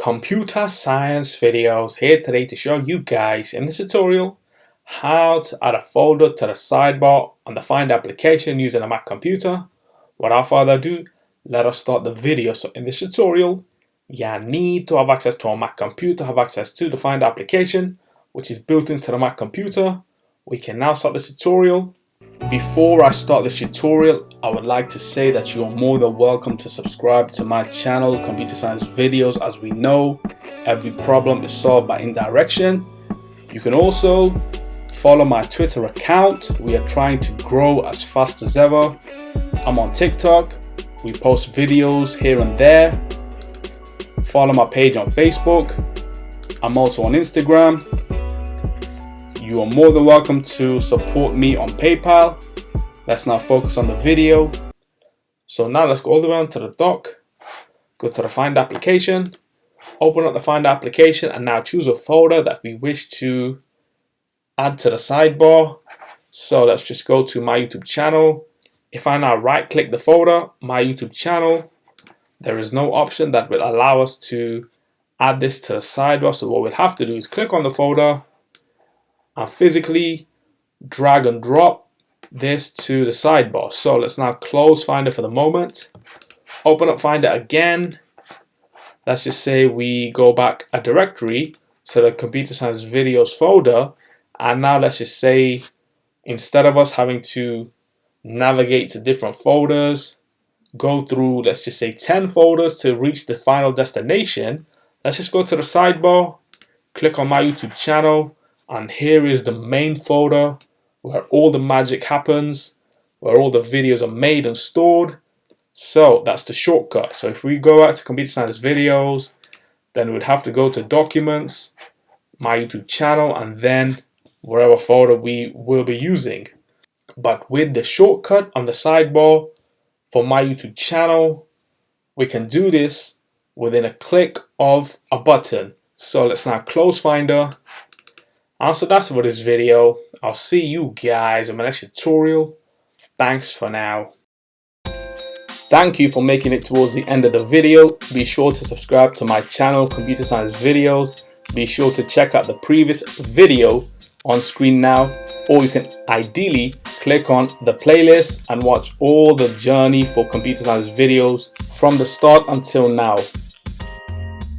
Computer science videos here today to show you guys in this tutorial how to add a folder to the sidebar on the Find application using a Mac computer. Without further ado, let us start the video. So in this tutorial, you need to have access to a Mac computer, have access to the Find application, which is built into the Mac computer. We can now start the tutorial. Before I start this tutorial, I would like to say that you are more than welcome to subscribe to my channel, Computer Science Videos. As we know, every problem is solved by indirection. You can also follow my Twitter account. We are trying to grow as fast as ever. I'm on TikTok. We post videos here and there. Follow my page on Facebook. I'm also on Instagram. You are more than welcome to support me on PayPal. Let's now focus on the video. So now let's go all the way onto the dock. Go to the Find application. Open up the Find application and now choose a folder that we wish to add to the sidebar. So let's just go to my YouTube channel. If I now right click the folder, my YouTube channel, there is no option that will allow us to add this to the sidebar. So what we'll have to do is click on the folder and physically drag and drop this to the sidebar. So let's now close Finder for the moment. Open up Finder again. Let's just say we go back a directory to the Computer Science Videos folder. And now let's just say instead of us having to navigate to different folders, go through, let's just say 10 folders to reach the final destination, let's just go to the sidebar, click on my YouTube channel, and here is the main folder where all the magic happens, where all the videos are made and stored. So that's the shortcut. So if we go out to Computer Science Videos, then we'd have to go to Documents, my YouTube channel, and then wherever folder we will be using. But with the shortcut on the sidebar for my YouTube channel, we can do this within a click of a button. So let's now close Finder. And so that's for this video. I'll see you guys in my next tutorial. Thanks for now. Thank you for making it towards the end of the video. Be sure to subscribe to my channel, Computer Science Videos. Be sure to check out the previous video on screen now, or you can ideally click on the playlist and watch all the journey for Computer Science Videos from the start until now.